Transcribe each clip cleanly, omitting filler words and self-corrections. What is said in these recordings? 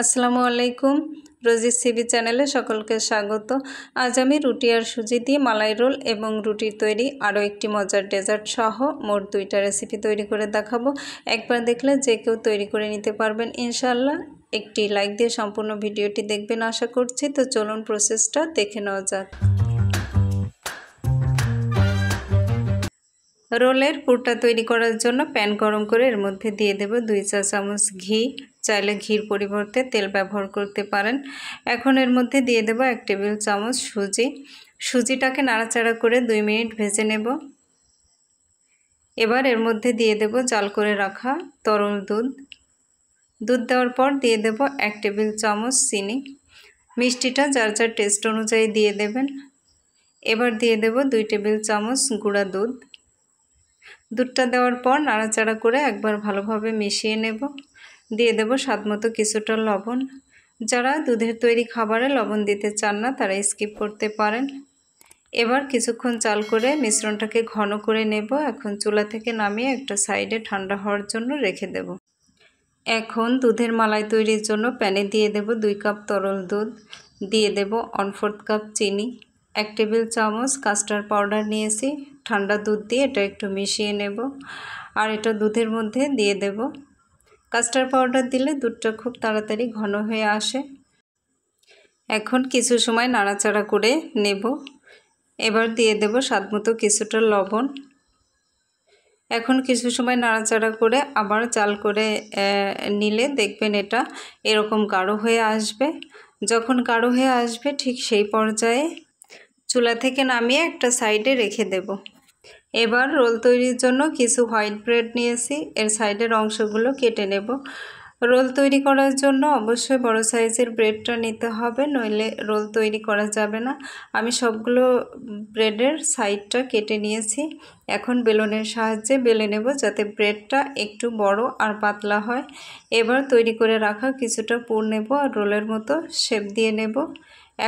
আসসালামু আলাইকুম রোজি সিবি চ্যানেলে সকলকে স্বাগত। আজ আমি রুটি আর সুজি দিয়ে মালাই রোল এবং রুটির তৈরি আরও একটি মজার ডেজার্ট সহ মোট 2টা রেসিপি তৈরি করে দেখাবো। একবার দেখলে যে কেউ তৈরি করে নিতে পারবেন ইনশাআল্লাহ। একটি লাইক দিয়ে সম্পূর্ণ ভিডিওটি দেখবেন আশা করছি। তো চলুন প্রসেসটা দেখে নেওয়া যাক। রোলের পুরটা তৈরি করার জন্য প্যান গরম করে এর মধ্যে দিয়ে দেব 2 চা চামচ ঘি। চাইলে ঘির পরিবর্তে তেল ব্যবহার করতে পারেন। এখন এর মধ্যে দিয়ে দেব 1 টেবিল চামচ সুজি। সুজিটাকে নাড়াচাড়া করে 2 মিনিট ভেজে নেব। এবার এর মধ্যে দিয়ে দেব জাল করে রাখা তরল দুধ। দুধ দেওয়ার পর দিয়ে দেব 1 টেবিল চামচ চিনি। মিষ্টিটা যার যার টেস্ট অনুযায়ী দিয়ে দেবেন। এবার দিয়ে দেব 2 টেবিল চামচ গুঁড়া দুধ। দুধটা দেওয়ার পর নাড়াচাড়া করে একবার ভালোভাবে মিশিয়ে নেব। দিয়ে দেব স্বাদমতো কিছুটা লবণ। যারা দুধের তৈরি খাবারে লবণ দিতে চান না তারা স্কিপ করতে পারেন। এবার কিছুক্ষণ জাল করে মিশ্রণটাকে ঘন করে নেব। এখন চুলা থেকে নামিয়ে একটা সাইডে ঠান্ডা হওয়ার জন্য রেখে দেব। এখন দুধের মালাই তৈরির জন্য প্যানে দিয়ে দেব 2 কাপ তরল দুধ। দিয়ে দেব 1/4 কাপ চিনি। 1 টেবিল চামচ কাস্টার্ড পাউডার নিয়েছি। ঠান্ডা দুধ দিয়ে এটা একটু মিশিয়ে নেব। আর এটা দুধের মধ্যে দিয়ে দেব। কাস্টার্ড পাউডার দিলে দুধটা খুব তাড়াতাড়ি ঘন হয়ে আসে। এখন কিছু সময় নাড়াচাড়া করে নেব। এবার দিয়ে দেব স্বাদমতো কিছুটা লবণ। এখন কিছু সময় নাড়াচাড়া করে আবার জাল করে নিলে দেখবেন এটা এরকম গাঢ় হয়ে আসবে। যখন গাঢ় হয়ে আসবে ঠিক সেই পর্যায়ে চুলা থেকে নামিয়ে একটা সাইডে রেখে দেব। এবার রোল তৈরির জন্য কিছু হোয়াইট ব্রেড নিয়েছি। এর সাইডের অংশগুলো কেটে নেব। রোল তৈরি করার জন্য অবশ্যই বড় সাইজের ব্রেডটা নিতে হবে, নইলে রোল তৈরি করা যাবে না। আমি সবগুলো ব্রেডের সাইডটা কেটে নিয়েছি। এখন বেলনের সাহায্যে বেলে নেব যাতে ব্রেডটা একটু বড় আর পাতলা হয়। এবার তৈরি করে রাখা কিছুটা পুর নেব আর রোলের মতো শেপ দিয়ে নেব।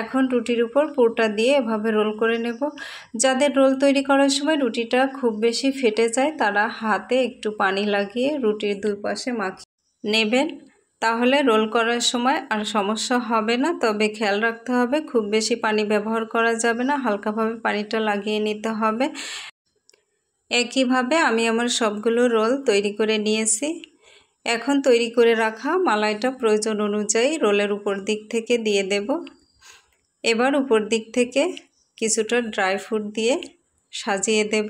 এখন রুটির উপর পুরটা দিয়ে এভাবে রোল করে নেব। যাদের রোল তৈরি করার সময় রুটিটা খুব বেশি ফেটে যায় তারা হাতে একটু পানি লাগিয়ে রুটির দুই পাশে মাখিয়ে নেবেন, তাহলে রোল করার সময় আর সমস্যা হবে না। তবে খেয়াল রাখতে হবে খুব বেশি পানি ব্যবহার করা যাবে না, হালকাভাবে পানিটা লাগিয়ে নিতে হবে। একইভাবে আমি আমার সবগুলো রোল তৈরি করে নিয়েছি। এখন তৈরি করে রাখা মালাইটা প্রয়োজন অনুযায়ী রোলের উপর দিক থেকে দিয়ে দেব। এবার উপর দিক থেকে কিছুটা ড্রাই ফ্রুট দিয়ে সাজিয়ে দেব।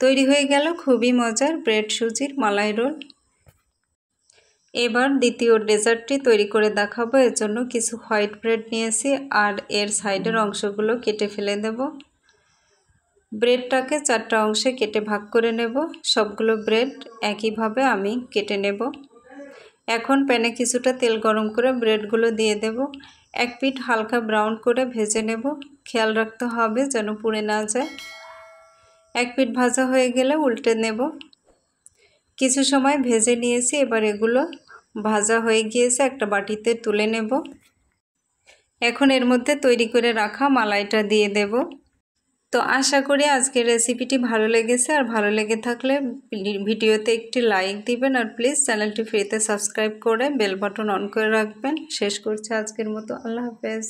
তৈরি হয়ে গেল খুবই মজার ব্রেড সুজির মালাই রোল। এবার দ্বিতীয় ডেজার্টটি তৈরি করে দেখাবো। এর জন্য কিছু হোয়াইট ব্রেড নিয়েছি আর এর সাইডের অংশগুলো কেটে ফেলে দেব। ব্রেডটাকে 4টা অংশে কেটে ভাগ করে নেব। সবগুলো ব্রেড একইভাবে আমি কেটে নেব। এখন প্যানে কিছুটা তেল গরম করে ব্রেডগুলো দিয়ে দেব। এক পিঠ হালকা ব্রাউন করে ভেজে নেব। খেয়াল রাখতে হবে যেন পুড়ে না যায়। এক পিঠ ভাজা হয়ে গেলে উল্টে নেব। কিছু সময় ভেজে নিয়েছি। এবার এগুলো ভাজা হয়ে গিয়েছে, একটা বাটিতে তুলে নেব। এখন এর মধ্যে তৈরি করে রাখা মালাইটা দিয়ে দেব। তো আশা করি আজকের রেসিপিটি ভালো লেগেছে, আর ভালো লেগে থাকলে ভিডিওতে একটি লাইক দিবেন আর প্লিজ চ্যানেলটি ফ্রিতে সাবস্ক্রাইব করে বেল বাটন অন করে রাখবেন। শেষ করছি আজকের মতো। আল্লাহ হাফেজ।